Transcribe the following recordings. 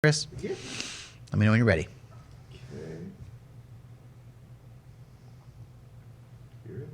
Chris? Yeah. Let me know when you're ready. Okay. Hear it?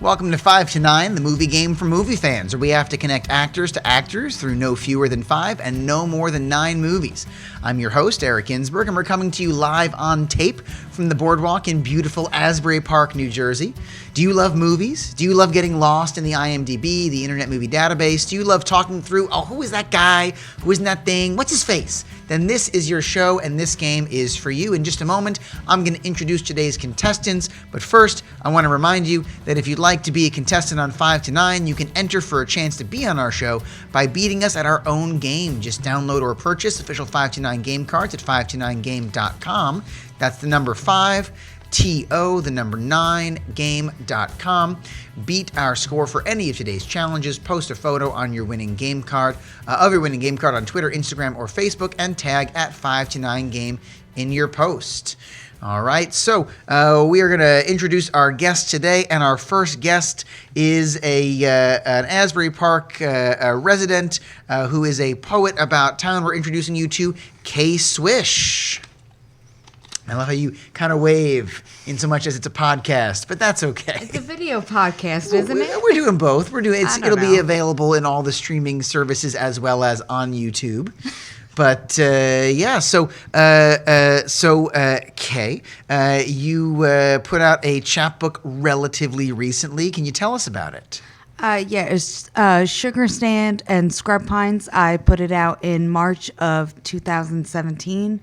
Welcome to 5 to 9, the movie game for movie fans, where we have to connect actors to actors through no fewer than 5 and no more than 9 movies. I'm your host, Eric Ginsberg, and we're coming to you live on tape from the boardwalk in beautiful Asbury Park, New Jersey. Do you love movies? Do you love getting lost in the IMDb, the Internet Movie Database? Do you love talking through, who is that guy? Who is that thing? What's his face? Then this is your show, and this game is for you. In just a moment, I'm going to introduce today's contestants, but first, I want to remind you that if you'd like to be a contestant on 5 to 9, you can enter for a chance to be on our show by beating us at our own game. Just download or purchase official 5 to 9 game cards at 5to9game.com. That's the number 5, TO, the number 9, game.com. Beat our score for any of today's challenges. Post a photo on your winning game card, of your winning game card on Twitter, Instagram, or Facebook, and tag at 5 to 9 game in your post. All right, so we are going to introduce our guest today, and our first guest is an Asbury Park resident who is a poet about town. We're introducing you to K. Swish. I love how you kind of wave in so much as it's a podcast, but that's okay. It's a video podcast, isn't it? We're doing both. It'll be know. available in all the streaming services as well as on YouTube. But yeah, so Kay, you put out a chapbook relatively recently. Can you tell us about it? Yeah, it's Sugar Stand and Scrub Pines. I put it out in March of 2017.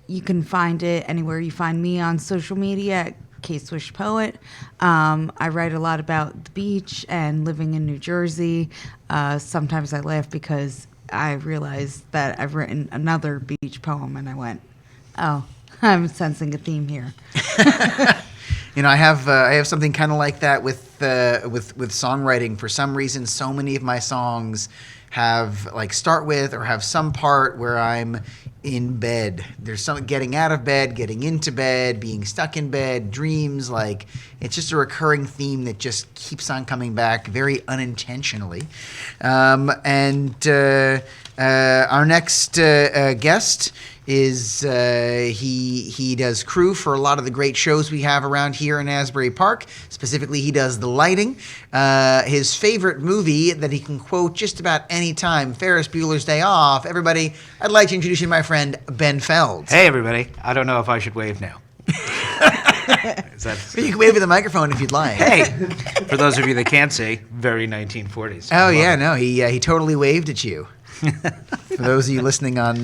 You can find it anywhere you find me on social media at K-Swish Poet. I write a lot about the beach and living in New Jersey. Sometimes I laugh because I realize that I've written another beach poem, and I went, "Oh, I'm sensing a theme here." You know, I have something kind of like that with songwriting. For some reason, so many of my songs have start with or have some part where I'm in bed. There's some getting out of bed, getting into bed, being stuck in bed, dreams. It's just a recurring theme that just keeps on coming back very unintentionally. Our next guest is he does crew for a lot of the great shows we have around here in Asbury Park. Specifically, he does the lighting. His favorite movie that he can quote just about any time, Ferris Bueller's Day Off. Everybody, I'd like to introduce you to my friend Ben Feld. Hey, everybody. I don't know if I should wave now. You can wave at the microphone if you'd like. Hey, for those of you that can't see, very 1940s. Oh, yeah, no, he totally waved at you. For those of you listening on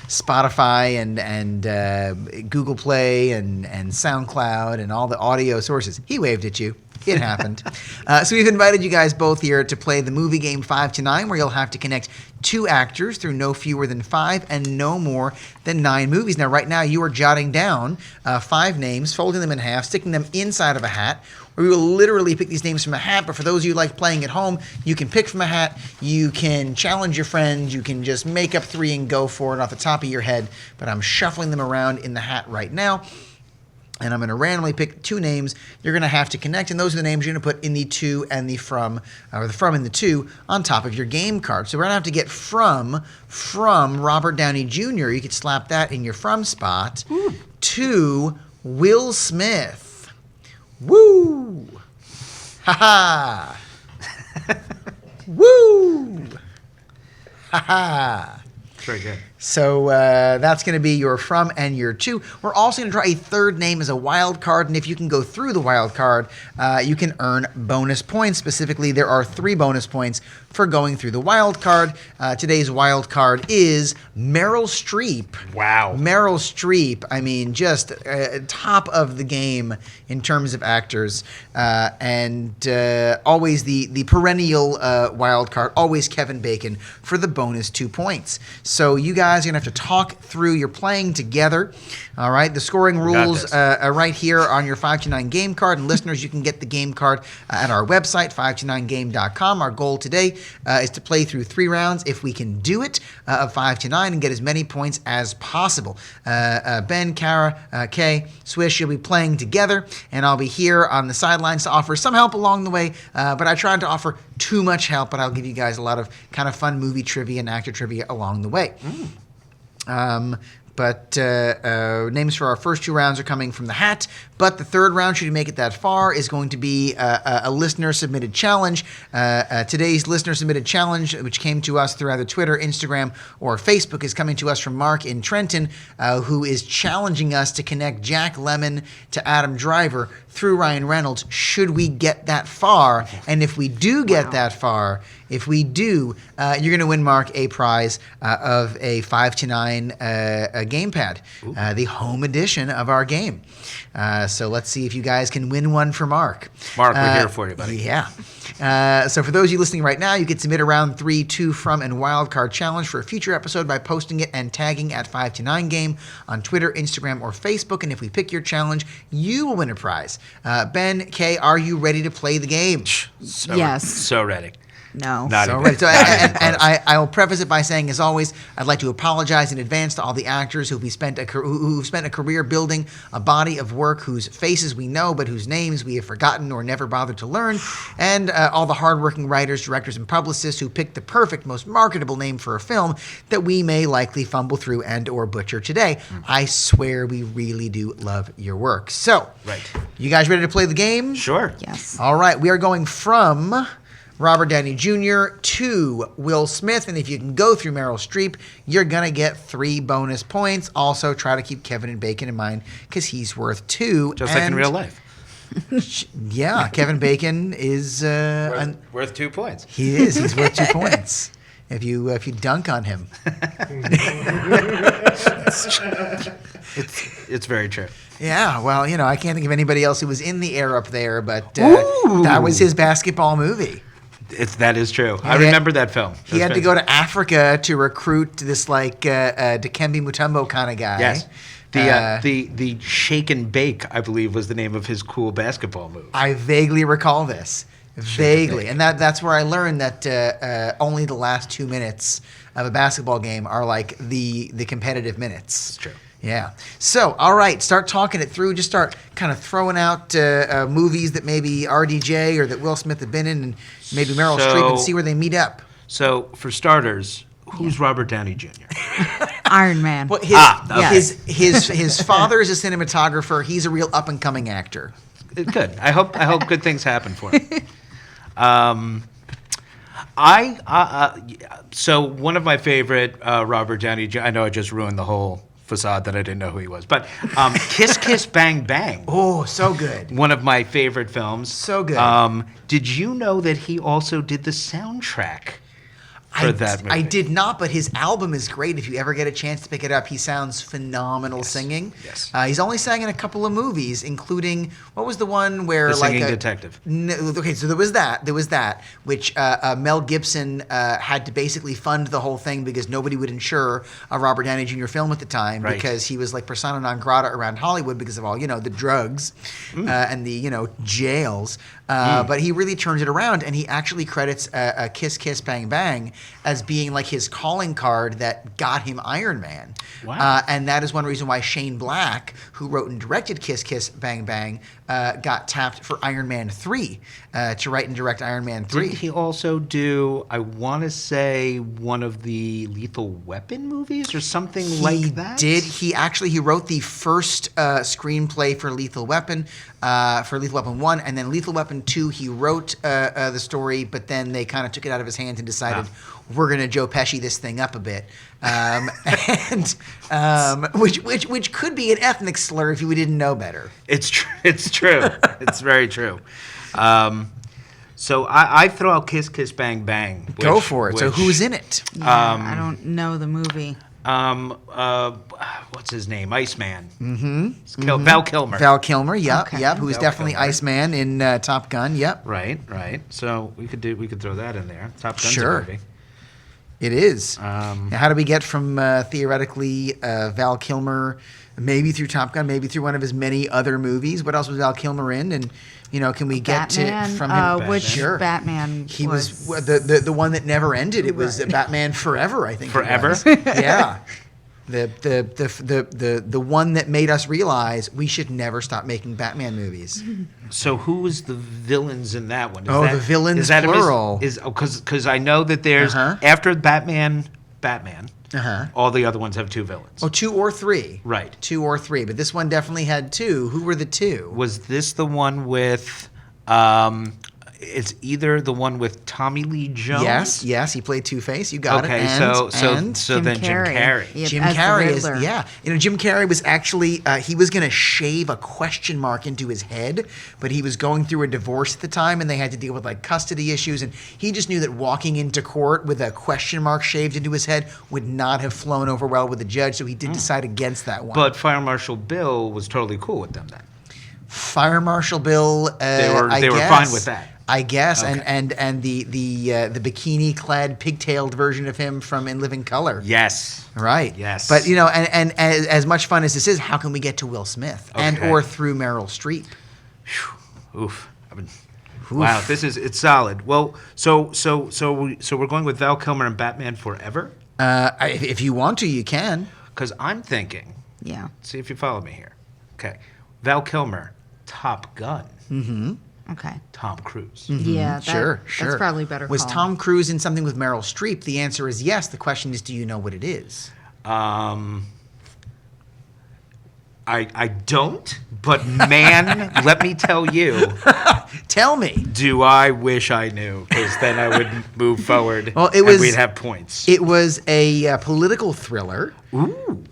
Spotify and Google Play and SoundCloud and all the audio sources, he waved at you. It happened. So we've invited you guys both here to play the movie game 5 to 9, where you'll have to connect 2 actors through no fewer than 5 and no more than 9 movies. Now, right now, you are jotting down 5 names, folding them in half, sticking them inside of a hat. We will literally pick these names from a hat, but for those of you who like playing at home, you can pick from a hat, you can challenge your friends, you can just make up 3 and go for it off the top of your head, but I'm shuffling them around in the hat right now, and I'm going to randomly pick 2 names you're going to have to connect, and those are the names you're going to put in the to and the from, or the from and the to, on top of your game card. So we're going to have to get from Robert Downey Jr., you could slap that in your from spot, to Will Smith. Woo! Ha ha! Woo! Ha ha! Very good. So that's going to be your from and your to. We're also going to draw a third name as a wild card, and if you can go through the wild card, you can earn bonus points. Specifically, there are 3 bonus points for going through the wild card. Today's wild card is Meryl Streep. Wow. Meryl Streep, I mean, just top of the game in terms of actors, and always the perennial wild card, always Kevin Bacon for the bonus 2 points. So you guys guys are going to have to talk through. You're playing together. All right. The scoring rules are right here on your 529 game card. And listeners, you can get the game card at our website, 529game.com. Our goal today is to play through 3 rounds, if we can do it, of 5 to 9 and get as many points as possible. Ben, Kara, Kay, Swish, you'll be playing together, and I'll be here on the sidelines to offer some help along the way. But I tried to offer too much help, but I'll give you guys a lot of kind of fun movie trivia and actor trivia along the way. But names for our first 2 rounds are coming from the hat. But the third round, should you make it that far, is going to be a listener-submitted challenge. Today's listener-submitted challenge, which came to us through either Twitter, Instagram, or Facebook, is coming to us from Mark in Trenton, who is challenging us to connect Jack Lemmon to Adam Driver through Ryan Reynolds, should we get that far. And if we do get that far, if we do, you're going to win, Mark, a prize of a 5 to 9 gamepad, the home edition of our game. So let's see if you guys can win one for Mark. Mark, we're here for you, buddy. Yeah. So for those of you listening right now, you can submit a round 3, 2 from, and wildcard challenge for a future episode by posting it and tagging at 5 to 9 game on Twitter, Instagram, or Facebook. And if we pick your challenge, you will win a prize. Ben, Kay, are you ready to play the game? Yes. So ready. No. Not So, even right. So, close. and I will preface it by saying, as always, I'd like to apologize in advance to all the actors who've spent a career building a body of work whose faces we know but whose names we have forgotten or never bothered to learn, and all the hardworking writers, directors, and publicists who picked the perfect, most marketable name for a film that we may likely fumble through and or butcher today. I swear we really do love your work. So, Right. you guys ready to play the game? Sure. Yes. All right, we are going from Robert Downey Jr. to Will Smith, and if you can go through Meryl Streep, you're going to get 3 bonus points. Also, try to keep Kevin and Bacon in mind, because he's worth 2. Just like in real life. Yeah, Kevin Bacon is... Worth 2 points. he is. He's worth 2 points. If you dunk on him. It's very true. Yeah, well, I can't think of anybody else who was in the air up there, but that was his basketball movie. That is true. I Yeah. remember that film. He had to go to Africa to recruit this Dikembe Mutombo kind of guy. Yes. The Shake and Bake, I believe, was the name of his cool basketball move. I vaguely recall this. Vaguely. And that's where I learned that only the last 2 minutes of a basketball game are like the competitive minutes. It's true. Yeah. So, all right, start talking it through. Just start kind of throwing out movies that maybe RDJ or that Will Smith have been in, and maybe Meryl Streep, and see where they meet up. So, for starters, who's Robert Downey Jr.? Iron Man. Well, okay. his father is a cinematographer. He's a real up and coming actor. Good. I hope good things happen for him. So one of my favorite Robert Downey Jr. I know I just ruined the whole facade that I didn't know who he was, but Kiss Kiss Bang Bang. Oh, so good. One of my favorite films. So good. Did you know that he also did the soundtrack for that movie? I did not, but his album is great. If you ever get a chance to pick it up, he sounds phenomenal singing. Yes. He's only sang in a couple of movies, including, what was the one where The Singing Detective. No, okay, so there was that, which Mel Gibson had to basically fund the whole thing because nobody would insure a Robert Downey Jr. film at the time, Right. because he was like persona non grata around Hollywood because of all, the drugs and the, jails. But he really turns it around, and he actually credits Kiss Kiss Bang Bang as being like his calling card that got him Iron Man. Wow. And that is one reason why Shane Black, who wrote and directed Kiss Kiss Bang Bang, got tapped for Iron Man 3, to write and direct Iron Man 3. Didn't he also do, I want to say, one of the Lethal Weapon movies or something like that? He wrote the first screenplay for Lethal Weapon 1, and then Lethal Weapon 2, he wrote the story, but then they kind of took it out of his hands and decided, we're going to Joe Pesci this thing up a bit. Which could be an ethnic slur if we didn't know better. It's true. It's true. It's very true. So I throw out Kiss Kiss Bang Bang. Go for it. So who's in it? Yeah, I don't know the movie. What's his name? Iceman. Mm-hmm. Val Kilmer. Val Kilmer. Yep. Okay. Yep. Who's Val definitely Kilmer. Iceman in Top Gun. Yep. Right. So we could throw that in there. Top Gun's Sure. a movie. It is. Now, how do we get from theoretically Val Kilmer, maybe through Top Gun, maybe through one of his many other movies? What else was Val Kilmer in? And can we get Batman, to from him? which Sure. Batman He was the one that never ended. It was Batman Forever, I think. it Forever? was. Yeah. The one that made us realize we should never stop making Batman movies. So who was the villains in that one? The villains, is that plural. Because I know that there's after Batman, all the other ones have two villains. Oh, 2 or 3. Right. 2 or 3, but this one definitely had 2. Who were the 2? Was this the one with? It's either the one with Tommy Lee Jones. Yes, he played Two-Face. You got Okay, it. so And then Jim Carrey. Yep, Jim as the Carrey Riddler. Jim Carrey was actually he was going to shave a question mark into his head, but he was going through a divorce at the time, and they had to deal with like custody issues, and he just knew that walking into court with a question mark shaved into his head would not have flown over well with the judge, so he did decide against that one. But Fire Marshal Bill was totally cool with them then. Fire Marshal Bill, They were guess, fine with that. I guess, Okay. and the bikini-clad, pigtailed version of him from In Living Color. Yes. Right. Yes. But and as much fun as this is, how can we get to Will Smith and Okay. or through Meryl Streep? Oof. Wow, it's solid. Well, so we're going with Val Kilmer and Batman Forever? If you want to, you can. Because I'm thinking, Yeah. see if you follow me here. Okay. Val Kilmer, Top Gun, Okay. Tom Cruise. Yeah. Sure. That's probably better. Was call. Tom Cruise in something with Meryl Streep? The answer is yes. The question is, do you know what it is? I don't, but man, let me tell you, Tell me. do I wish I knew, because then I would move forward Well, and we'd have points. It was a political thriller. Ooh.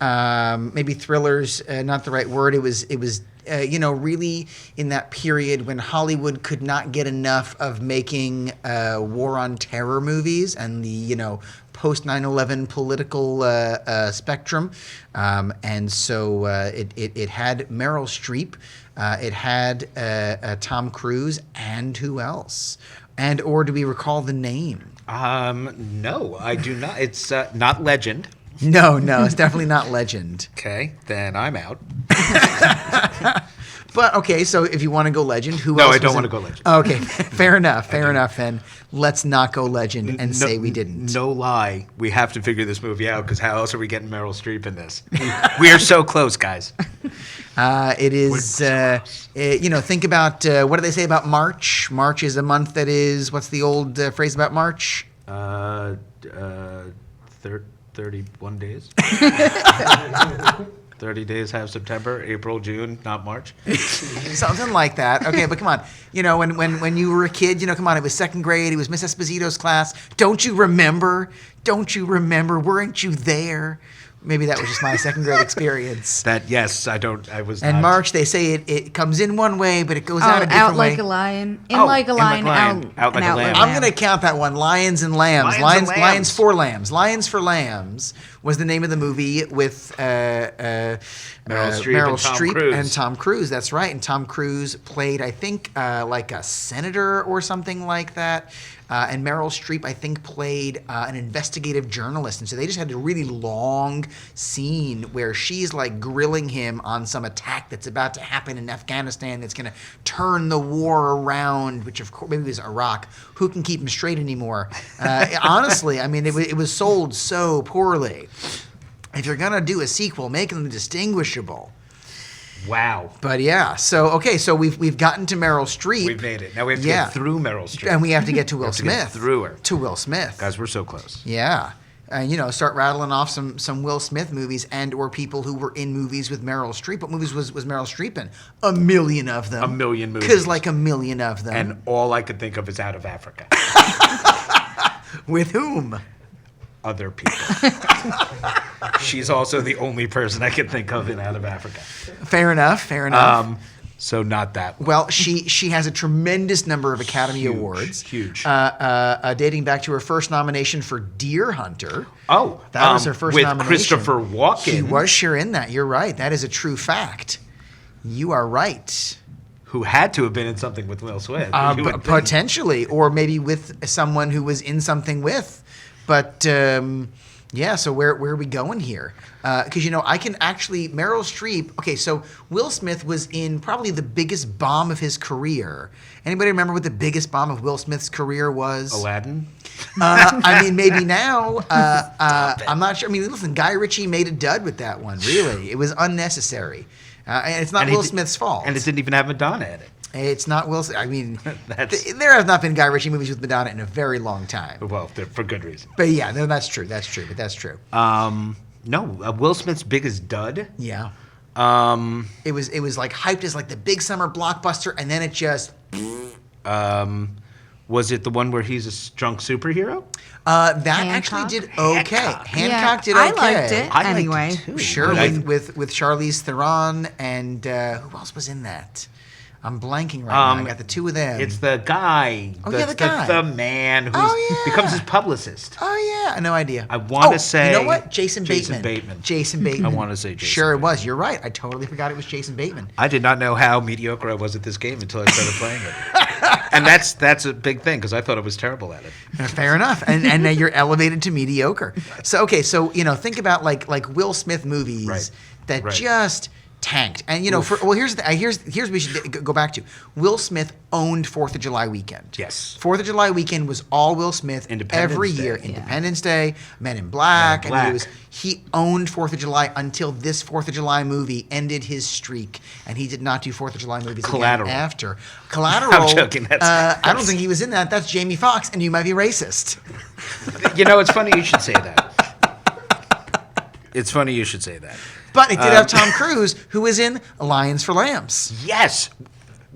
Maybe thriller's not the right word. It was really in that period when Hollywood could not get enough of making war on terror movies and the post 9/11 political spectrum, and so it had Meryl Streep, it had Tom Cruise, and who else? And or do we recall the name? No, I do not. It's not Legend. No, it's definitely not Legend. Okay, then I'm out. But okay, so if you want to go Legend, who No, else? I don't was want in- to go Legend. Okay, fair enough. Then let's not go Legend and say we didn't. No lie, we have to figure this movie out, because how else are we getting Meryl Streep in this? We are so close, guys. It is. Think about what do they say about March? March is a month that is. What's the old phrase about March? 31 days. 30 days have September, April, June, not March. Something like that. Okay, but come on. When you were a kid, come on, it was second grade. It was Miss Esposito's class. Don't you remember? Weren't you there? Maybe that was just my second grade experience. Yes, I was And not. March, they say it comes in one way, but it goes out a different out way. like a lion, Oh, like a in like lion, a lion, out like a lamb. I'm going to count that one. Lions and Lambs. Lions and Lambs. Lions for Lambs. Lions for Lambs was the name of the movie with Meryl Streep and Tom Cruise. That's right. And Tom Cruise played, I think, like a senator or something like that. And Meryl Streep, I think, played an investigative journalist. And so they just had a really long scene where she's like grilling him on some attack that's about to happen in Afghanistan that's going to turn the war around, which of course maybe it was Iraq. Who can keep him straight anymore? Honestly, I mean, it was sold so poorly. If you're going to do a sequel, make them distinguishable. Wow. But yeah, so we've gotten to Meryl Streep. We've made it. Now we have to get through Meryl Streep. And we have to get to Will have to get Smith. through her. To Will Smith. Guys, we're so close. Yeah. And, start rattling off some Will Smith movies and or people who were in movies with Meryl Streep. What movies was Meryl Streep in? A million of them. A million movies. Because like a million of them. And all I could think of is Out of Africa. With whom? Other people. She's also the only person I can think of in Out of Africa. Fair enough. So not that one. Well, she has a tremendous number of Academy Awards. Huge. Dating back to her first nomination for Deer Hunter. Oh, That was her first with nomination. Christopher Walken. She was sure in that. You're right. That is a true fact. You are right. Who had to have been in something with Will Smith. You would think. Potentially, or maybe with someone who was in something with. But yeah, so where are we going here? Because I can actually Meryl Streep. Okay, so Will Smith was in probably the biggest bomb of his career. Anybody remember what the biggest bomb of Will Smith's career was? Aladdin. I mean, maybe now. I'm not sure. I mean, listen, Guy Ritchie made a dud with that one. Really, it was unnecessary, and it's not Will Smith's fault. And it didn't even have Madonna in it. It's not Will. I mean, there have not been Guy Ritchie movies with Madonna in a very long time. Well, for good reason. But yeah, no, that's true. That's true. But that's true. No, Will Smith's biggest dud. Yeah. It was like hyped as like the big summer blockbuster, and then it just. Was it the one where he's a drunk superhero? That Hancock? actually did okay. Hancock did okay. I liked it I liked anyway. it too. Sure, But with Charlize Theron and who else was in that? I'm blanking right now. I got the two of them. It's the guy. Oh, yeah, the guy. The man who Oh, yeah. becomes his publicist. Oh yeah, no idea. I wanna say you know what? Jason Jason Bateman. Bateman. Jason Bateman. I wanna say Jason Sure, it Bateman. was. You're right. I totally forgot it was Jason Bateman. I did not know how mediocre I was at this game until I started playing it. And that's a big thing because I thought I was terrible at it. Fair enough. And now you're elevated to mediocre. So okay, so think about like Will Smith movies Right. that Right. just tanked. And here's what we should go back to. Will Smith owned 4th of July weekend. Yes. 4th of July weekend was all Will Smith Independence every Day. year. Yeah. Independence Day, Men in Black. Men in And Black. he owned 4th of July until this 4th of July movie ended his streak, and he did not do 4th of July movies Collateral. again after. Collateral. I'm joking. I don't think he was in that. That's Jamie Foxx, and you might be racist. It's funny you should say that. It's funny you should say that. But it did have Tom Cruise, who was in Lions for Lambs. Yes,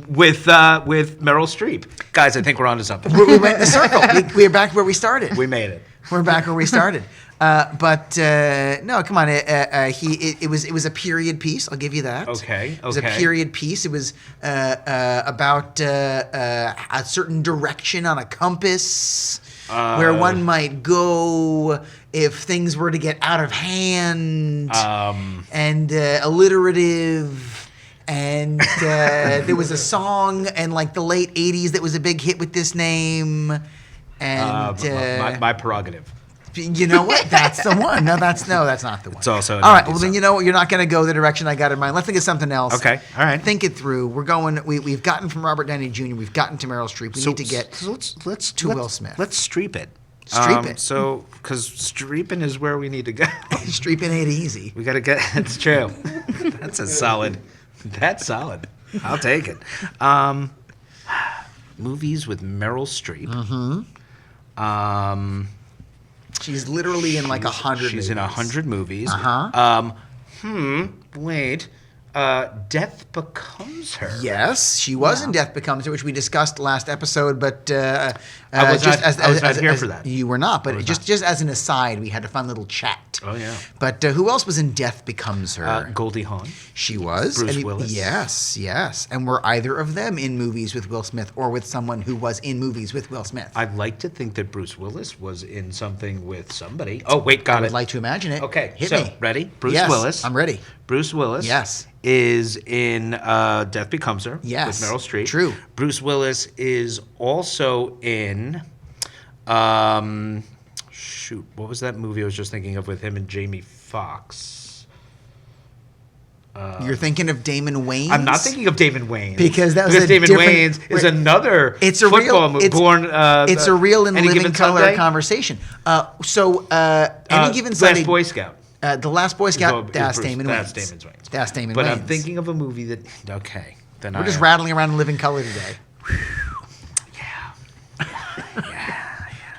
with Meryl Streep. Guys, I think we're onto something. We went in the circle. We're back where we started. We made it. We're back where we started. But no, come on. It was a period piece. I'll give you that. Okay. It was a period piece. It was about a certain direction on a compass where one might go if things were to get out of hand. And alliterative. And there was a song in like the late 80s that was a big hit with this name. And my prerogative. you know what? That's the one. No, that's not the one. It's also all right. Well, then you know what? You're not going to go the direction I got in mind. Let's think of something else. Okay. All right. Think it through. We're going. We've gotten from Robert Downey Jr. We've gotten to Meryl Streep. We need to get let's to Will Smith. Let's streep it. Streep it. So, because streeping is where we need to go. Streeping ain't easy. We got to get. It's true. That's a solid. That's solid. I'll take it. Movies with Meryl Streep. Mm-hmm. She's literally in like 100. She's in 100 movies. Wait. Death Becomes Her. Yes, she was in Death Becomes Her, which we discussed last episode, but I was not here for that. You were not, but just as an aside, we had a fun little chat. Oh, yeah. But who else was in Death Becomes Her? Goldie Hawn. She was. Bruce Willis. Yes. And were either of them in movies with Will Smith or with someone who was in movies with Will Smith? I'd like to think that Bruce Willis was in something with somebody. Oh, wait, got I it. would like to imagine it. Okay, Hit so, me. ready? Bruce Yes, Willis. I'm ready. Bruce Willis. Yes. Is in Death Becomes Her. Yes. With Meryl Streep. True. Bruce Willis is also in. Shoot, what was that movie I was just thinking of with him and Jamie Foxx? You're thinking of Damon Wayans? I'm not thinking of Damon Wayans Because that was because a Damon different- Wayans is another It's a football real. movie. It's a real and Any living Given color Sunday? conversation. Any given Sunday. Last Boy Scout. The Last Boy Scout. Is That's Bruce- Damon that's Wayans. Damon Wayans. That's Damon But Wayans. I'm thinking of a movie that. Okay, then We're just rattling around in living color today.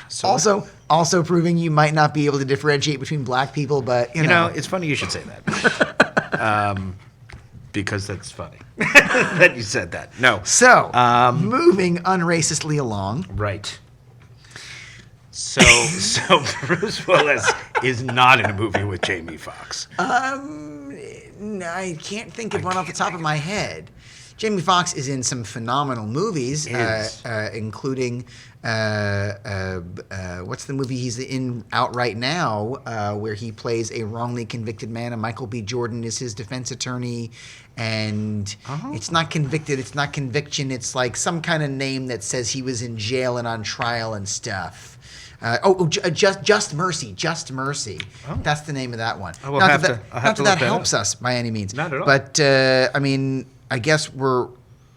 So, Also proving you might not be able to differentiate between black people, but you know. it's funny you should say that. Because that's funny that you said that. No. So, moving unracistly along. Right. So Bruce Willis is not in a movie with Jamie Foxx. I can't think of one off the top of my head. Jamie Foxx is in some phenomenal movies, including what's the movie he's in out right now, where he plays a wrongly convicted man, and Michael B. Jordan is his defense attorney, and it's not convicted, it's not conviction, it's like some kind of name that says he was in jail and on trial and stuff. Just Mercy. Just Mercy. Oh. That's the name of that one. I will Not have that to- that, I'll have not to that look that helps up. us by any means. Not at all. But I mean, I guess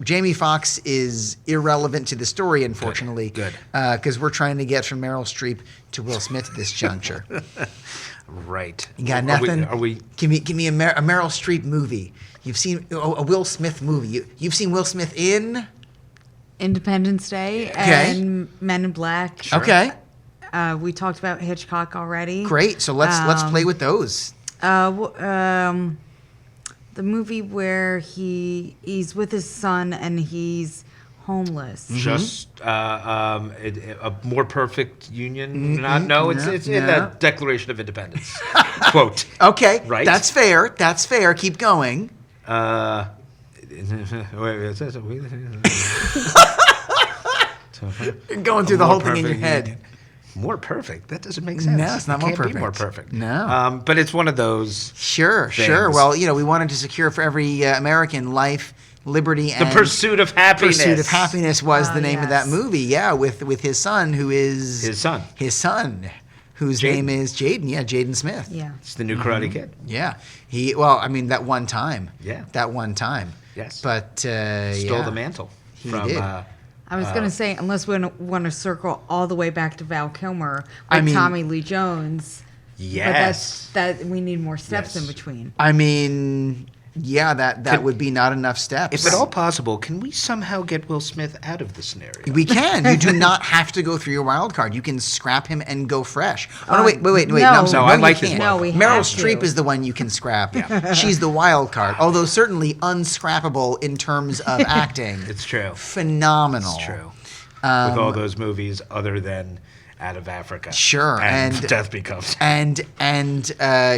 Jamie Foxx is irrelevant to the story, unfortunately. Good. Because we're trying to get from Meryl Streep to Will Smith at this juncture. Right. You got Are we- nothing? Are we? Give me a Meryl Streep movie. You've seen a Will Smith movie. You've seen Will Smith in? Independence Day Okay. and Men in Black. Okay, We talked about Hitchcock already. great. So let's play with those. The movie where he's with his son and he's homeless. Just a more perfect union? No, it's in no. the Declaration of Independence quote. Okay, Right. That's fair. That's fair. Keep going. You're going through the whole thing in your head. More perfect? That doesn't make sense. No, it's not It more can't be more perfect. perfect. No. But it's one of those. Sure. Things. Well, we wanted to secure for every American life, liberty, The and Pursuit of Happiness. Pursuit of Happiness was Oh, the name of that yes. movie. Yeah, with his son, who is His son. His son, whose Jaden. name is Jaden. Yeah, Jaden Smith. Yeah. It's the new Karate Kid. Yeah. That one time. Yeah. That one time. Yes. But Stole the mantle He from. did. I was going to say, unless we want to circle all the way back to Val Kilmer, like I mean- Tommy Lee Jones. Yes. But that we need more steps Yes. in between. I mean, yeah, that would be not enough steps. If at all possible, can we somehow get Will Smith out of the scenario? We can. You do not have to go through your wild card. You can scrap him and go fresh. Oh, no, wait. no. No, I'm sorry. No, I you like this can't. one. No, we Meryl have Streep to. is the one you can scrap. She's the wild card, although certainly unscrappable in terms of acting. It's true. Phenomenal. It's true. With all those movies other than Out of Africa. Sure, And, and- Death Becomes. And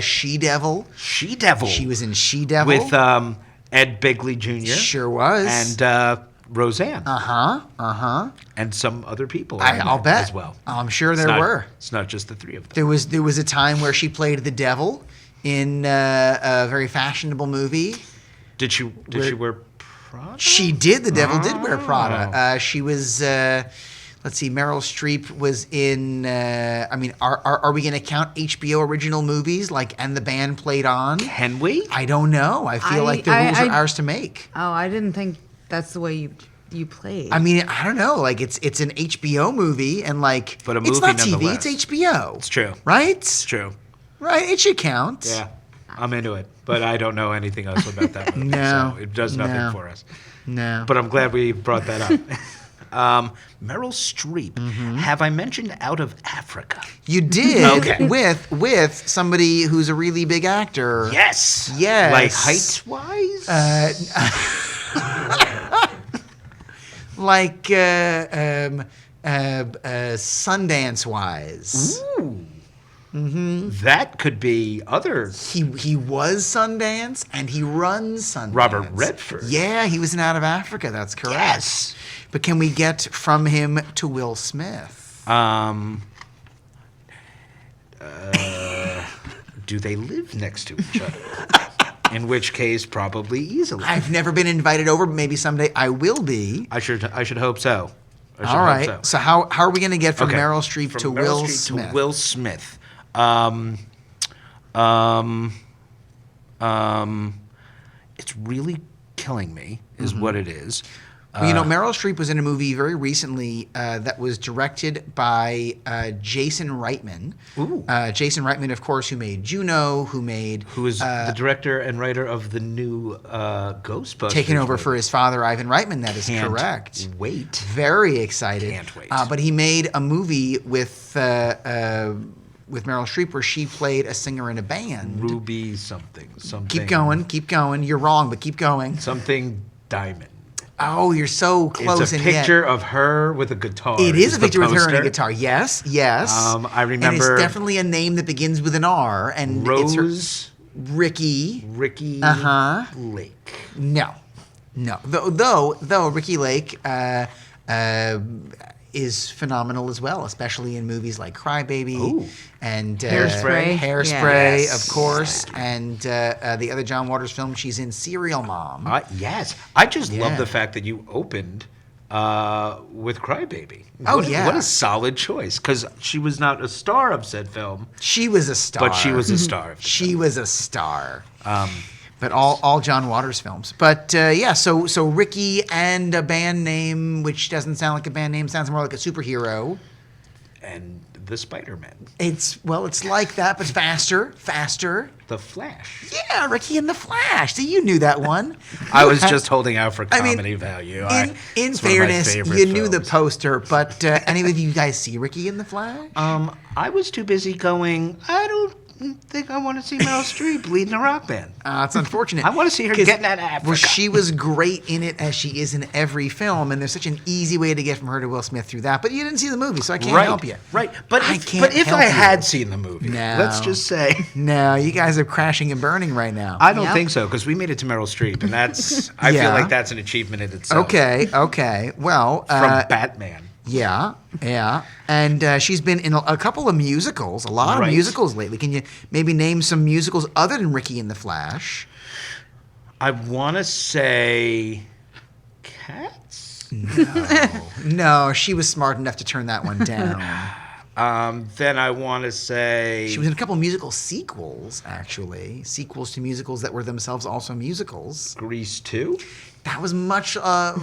She-Devil. She-Devil. She was in She-Devil. With Ed Begley Jr. Sure was. And Roseanne. Uh-huh. And some other people. are in I'll there bet. As well. I'm sure It's there not- were. It's not just the three of them. There was a time where she played the devil in a very fashionable movie. Did she wear Prada? She did. The devil did wear Oh. Prada. She was. Let's see. Meryl Streep was in. I mean, are we going to count HBO original movies like And the Band Played On? Can we? I don't know. I feel like the rules are ours to make. Oh, I didn't think that's the way you played. I mean, I don't know. Like it's an HBO movie, and like But a it's movie not TV. nonetheless. It's HBO. It's true. right? It's true. Right. It should count. Yeah. I'm into it. But I don't know anything else about that movie. No. So it does nothing No. for us. No. But I'm glad we brought that up. Meryl Streep. Have I mentioned Out of Africa? You did Okay. with somebody who's a really big actor. Yes. Yes. Like heights wise? Like Sundance wise. Ooh. That could be other. He was Sundance and he runs Sundance. Robert Redford. Yeah, he was in Out of Africa. That's correct. Yes. But can we get from him to Will Smith? Do they live next to each other? In which case, probably easily. I've never been invited over, but maybe someday I will be. I should hope so. I should All hope right. so. So how are we going to get from Okay. Meryl Streep From to Meryl Will Streep Smith? To Will Smith. It's really killing me, is what it is. Well, Meryl Streep was in a movie very recently that was directed by Jason Reitman. Ooh. Jason Reitman, of course, who made Juno, who is the director and writer of the new Ghostbusters. taken over movie. for his father, Ivan Reitman. That is Can't correct. wait. Very excited. Can't wait. But he made a movie with Meryl Streep where she played a singer in a band. Ruby something. Keep going. You're wrong, but keep going. Something Diamond. Oh, you're so close. It's a and yet- picture of her with a guitar. It is a the picture with her and a poster. guitar. Yes. I And remember- it's definitely a name that begins with an R. And it's her, Rose Ricky. Ricky Uh-huh. Lake. No. Though Ricky Lake is phenomenal as well, especially in movies like Crybaby Ooh. and Hairspray. Hairspray, Yes. of course, and the other John Waters film she's in, Serial Mom. Yes. I just Yeah. love the fact that you opened with Crybaby. Oh, What yeah. a solid choice, because she was not a star of said film, She was a star. but she was a star. Of the She was a star. But all John Waters films. But yeah, so Ricky and a band name, which doesn't sound like a band name, sounds more like a superhero. And the Spider-Man, It's like that, but faster. the Flash. Yeah, Ricky and the Flash. See, you knew that one. I was just holding out for I mean, comedy value. In It's one of my fairness, favorite you knew the films. poster, but any of you guys see Ricky and the Flash? I was too busy going, I don't think I want to see Meryl Streep leading a rock band. It's unfortunate. I want to see her 'Cause- getting at Africa. Well, she was great in it as she is in every film, and there's such an easy way to get from her to Will Smith through that. But you didn't see the movie, so I can't help you. Right. But I if, can't but if help I you. had seen the movie, No. let's just say. No, you guys are crashing and burning right now. I don't Yep. think so, because we made it to Meryl Streep, and that's, I Yeah. feel like that's an achievement in itself. Okay. Well, From Batman. yeah. And she's been in a couple of musicals, a lot of Right. musicals lately. Can you maybe name some musicals other than Ricky and the Flash? I want to say Cats? No, she was smart enough to turn that one down. Then I want to say... She was in a couple of musical sequels, actually. Sequels to musicals that were themselves also musicals. Grease 2? That was much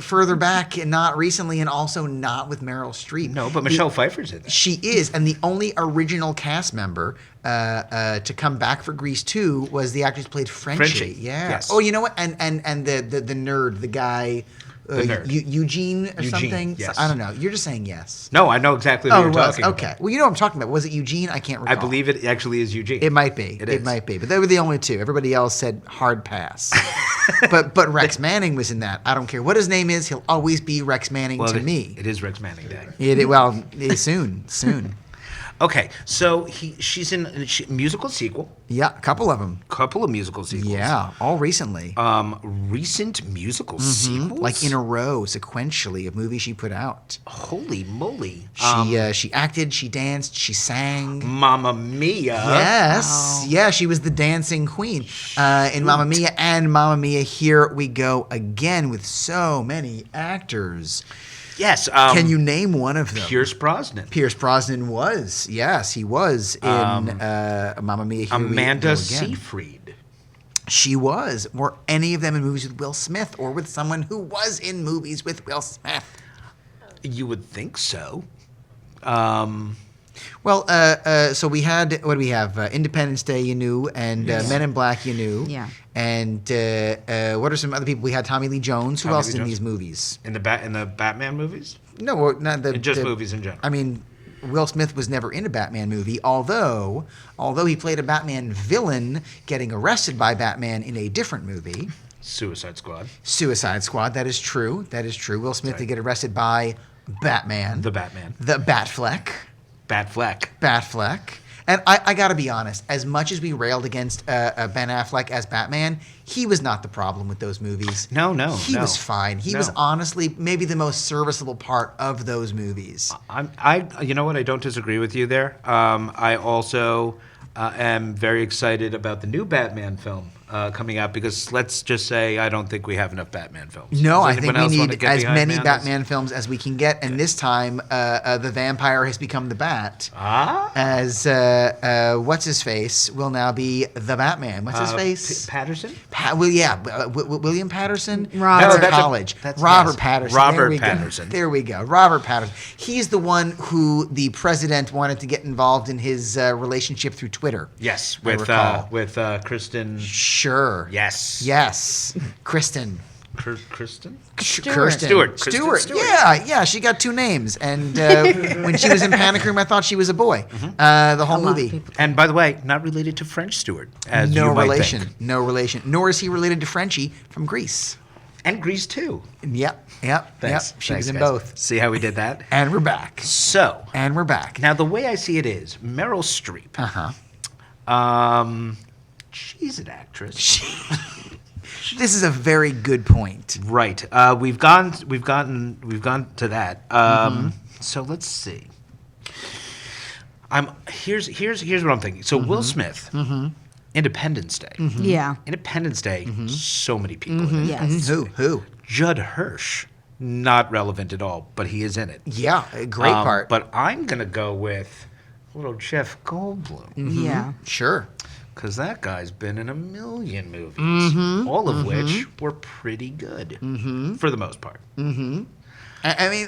further back and not recently, and also not with Meryl Streep. No, but Michelle Pfeiffer's in it. She is, and the only original cast member to come back for Grease 2 was the actress who played Frenchie. Frenchie, Yeah. yes. Oh, you know what? And the nerd, the guy, The nerd. Eugene or Eugene, something. yes. I don't know. You're just saying yes. No, I know exactly who Oh, you're it was. talking Okay. about. Well, you know what I'm talking about. Was it Eugene? I can't recall. I believe it actually is Eugene. It might be. It It is. might be. But they were the only two. Everybody else said hard pass. but Rex Manning was in that. I don't care what his name is. He'll always be Rex Manning to me. It is Rex Manning Day. Soon. Okay, so she's in a musical sequel. Yeah, a couple of them. Couple of musical sequels. Yeah, all recently. Recent musical sequels? Like in a row, sequentially, of movies she put out. Holy moly. She acted, she danced, she sang. Mamma Mia. Yes. Yeah, she was the dancing queen in Mamma Mia, and Mamma Mia, Here We Go Again, with so many actors. Yes. Can you name one of them? Pierce Brosnan. Pierce Brosnan was. Yes, he was in Mamma Mia, Here We Amanda Go Again. Seyfried. She was. Were any of them in movies with Will Smith or with someone who was in movies with Will Smith? You would think so. Well, so we had, what do we have? Independence Day, you knew, and Men in Black, you knew. Yeah. And what are some other people? We had Tommy Lee Jones. Who Tommy else Lee is in Jones. these movies? In the Batman movies? No, well, not the... Just the- movies in general. I mean, Will Smith was never in a Batman movie, although he played a Batman villain getting arrested by Batman in a different movie. Suicide Squad. Suicide Squad, that is true. Will Smith Right. did get arrested by Batman. The Batman. The Batfleck. Batfleck. And I got to be honest, as much as we railed against Ben Affleck as Batman, he was not the problem with those movies. No. He was fine. He was No. honestly maybe the most serviceable part of those movies. You know what? I don't disagree with you there. I also am very excited about the new Batman film coming out, because let's just say I don't think we have enough Batman films. No, Does I anyone think we else wanna need get as behind many me on this? Batman films as we can get, and this time the vampire has become the Bat. As what's his face will now be the Batman. What's his face? Patterson? William Patterson. Robert. That's college. that's- Robert yes. Patterson. Robert There we Patterson. Go. There we go. Robert Patterson. He's the one who the president wanted to get involved in his relationship through Twitter. Yes, I recall. with Kristen. Sure. Yes. Kristen. Kristen? Kirsten. Stewart. Stewart. Kristen Stewart. Yeah. She got two names, and when she was in Panic Room, I thought she was a boy. The whole A lot of movie. people- And by the way, not related to French Stewart, as No you might relation. think. No relation. Nor is he related to Frenchie from Greece. And Grease too. Yep. Thanks. She was Thanks, in guys. both. See how we did that? And we're back. So, And we're back. now the way I see it is, Meryl Streep. She's an actress. This is a very good point. Right. We've gone to that. So let's see. Here's what I'm thinking. So Will Smith, Independence Day. Yeah. Independence Day, so many people in it. Yes. Who? Judd Hirsch, not relevant at all, but he is in it. Yeah, a great part. But I'm going to go with little Jeff Goldblum. Yeah. Sure. Because that guy's been in a million movies, all of which were pretty good for the most part. I mean,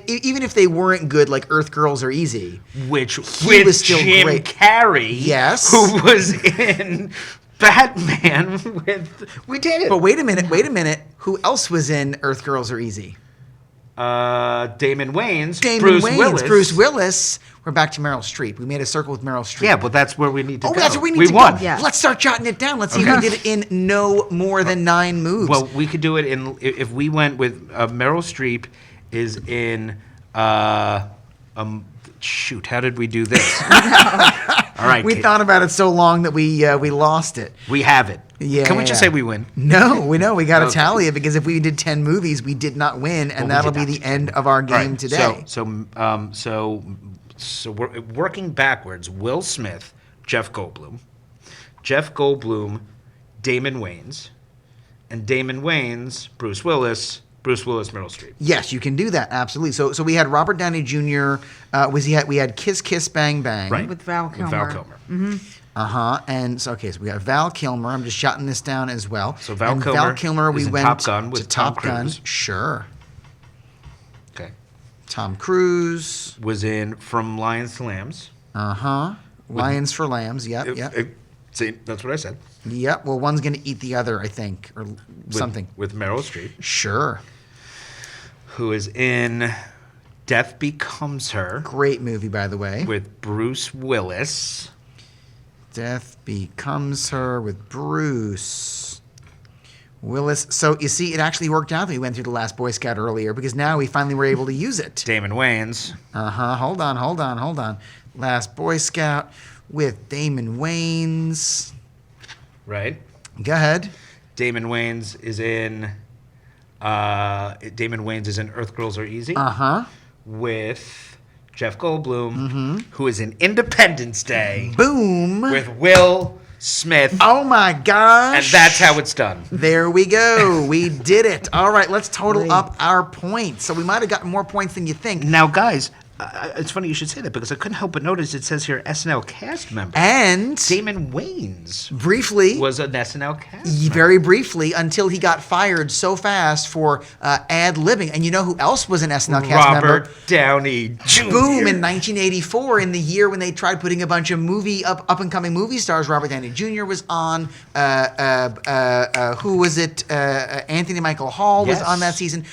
even if they weren't good, like Earth Girls Are Easy, Which He with was still Jim great. Carrey, Yes. who was in Batman with. We did it. But wait a minute. Who else was in Earth Girls Are Easy? Damon Wayans, Bruce Willis. We're back to Meryl Streep. We made a circle with Meryl Streep. Yeah, but that's where we need to go. that's where we need to won. go. Yeah. Let's start jotting it down. Let's see if we did it in no more than 9 moves. Well, we could do it in if we went with Meryl Streep is in. Shoot, how did we do this? All right, we Kate. thought about it so long that we lost it. We have it. Yeah. Can we just say we win? No, we know. We got to Okay. tally it because if we did 10 movies, we did not win, and Well, we that'll did be not. the end of our All game right, today. So we're working backwards. Will Smith, Jeff Goldblum, Damon Wayans, and Damon Wayans, Bruce Willis, Meryl Streep. Yes, you can do that. Absolutely. So we had Robert Downey Jr. We had Kiss Kiss Bang Bang. Right. With Val With Val Kilmer. Kilmer. And so we got Val Kilmer. I'm just jotting this down as well. So Val and Kilmer Val Kilmer, we is in went Top Gun to with Top Tom Gun. Cruise. Sure. Okay. Tom Cruise. Was in From Lions to Lambs. Lions for Lambs. Yep. See, that's what I said. Yep. Well, one's going to eat the other, I think, or something. With Meryl Streep, Sure. who is in Death Becomes Her Great movie, by the way. with Bruce Willis. Death Becomes Her with Bruce Willis. So you see, it actually worked out that we went through The Last Boy Scout earlier because now we finally were able to use it. Damon Wayans. Hold on. Last Boy Scout with Damon Wayans. Right. Go ahead. Damon Wayans is in Earth Girls Are Easy with Jeff Goldblum, who is in Independence Day Boom. with Will Smith, Oh my gosh. and that's how it's done. There we go. We did it. All right, let's total up our points. So we might have gotten more points than you think. Now, guys, it's funny you should say that because I couldn't help but notice it says here SNL cast member. And Damon Wayans briefly, was an SNL cast member. very briefly, until he got fired so fast for ad-libbing. And you know who else was an SNL cast member? Robert Downey Jr. Boom, in 1984, in the year when they tried putting a bunch of up-and-coming movie stars. Robert Downey Jr. was on. Who was it? Anthony Michael Hall was Yes. on that season.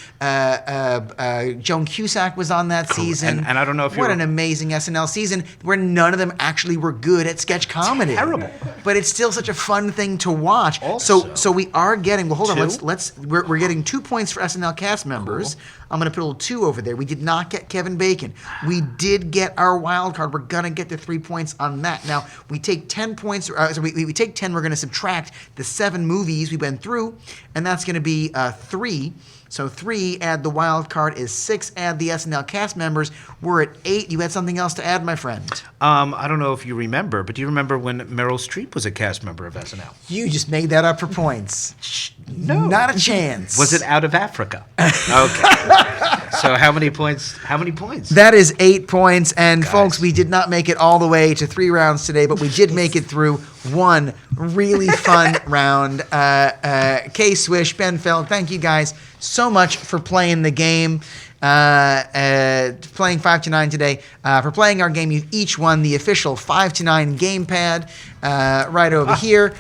Joan Cusack was on that season. And I don't know if what you're- an amazing SNL season where none of them actually were good at sketch comedy. Terrible. But it's still such a fun thing to watch. Also- So we are getting. Well, hold on. Two? We're getting 2 points for SNL cast members. I'm going to put a little 2 over there. We did not get Kevin Bacon. We did get our wild card. We're going to get the 3 points on that. Now we take 10 points. So we take 10. We're going to subtract the 7 movies we've been through, and that's going to be 3. So 3, add the wild card is 6, add the SNL cast members. We're at 8. You had something else to add, my friend. I don't know if you remember, but do you remember when Meryl Streep was a cast member of SNL? You just made that up for points. No. Not a chance. Was it out of Africa? Okay. So how many points? That is 8 points. And folks, we did not make it all the way to 3 rounds today, but we did make it through one really fun round. Swish Ben Feld, thank you guys so much for playing the game. Playing 5 to 9 today. For playing our game, you've each won the official 5 to 9 gamepad right over here.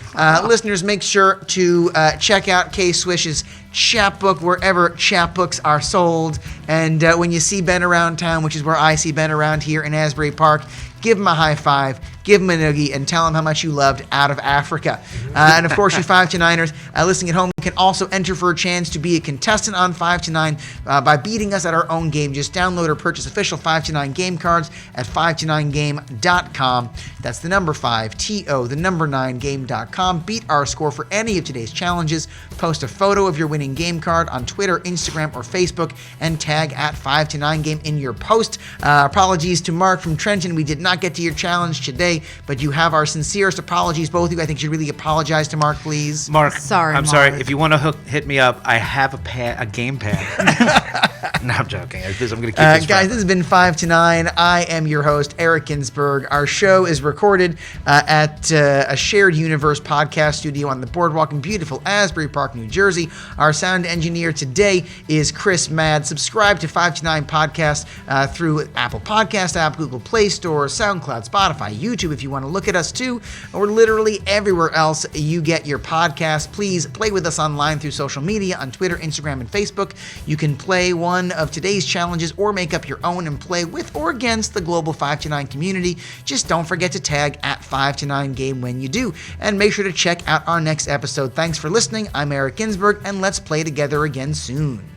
Listeners, make sure to check out K-Swish's chapbook wherever chapbooks are sold. And when you see Ben around town, which is where I see Ben around here in Asbury Park, give him a high five, give him a noogie, and tell him how much you loved Out of Africa. And of course, you 5 to 9ers listening at home can also enter for a chance to be a contestant on 5 to 9 by beating us at our own game. Just download or purchase official 5 to 9 game cards at 5to9game.com. That's the number 5, TO, the number 9 game.com. Beat our score for any of today's challenges. Post a photo of your winning game card on Twitter, Instagram, or Facebook, and tag at 5 to 9 game in your post. Apologies to Mark from Trenton. We did not get to your challenge today, but you have our sincerest apologies, both of you. I think you should really apologize to Mark, please. Mark, Sorry, I'm sorry. Mark. If you you want to hit me up, I have a gamepad. No, I'm joking. I'm going to keep this guys, this has been 5 to 9. I am your host, Eric Ginsberg. Our show is recorded at a shared universe podcast studio on the boardwalk in beautiful Asbury Park, New Jersey. Our sound engineer today is Chris Mad. Subscribe to 5 to 9 podcast through Apple Podcast app, Google Play Store, SoundCloud, Spotify, YouTube if you want to look at us too, or literally everywhere else you get your podcast. Please play with us online through social media on Twitter, Instagram, and Facebook. You can play one of today's challenges or make up your own and play with or against the global 5 to 9 community. Just don't forget to tag at 5 to 9 game when you do, and make sure to check out our next episode. Thanks for listening. I'm Eric Ginsberg, and let's play together again soon.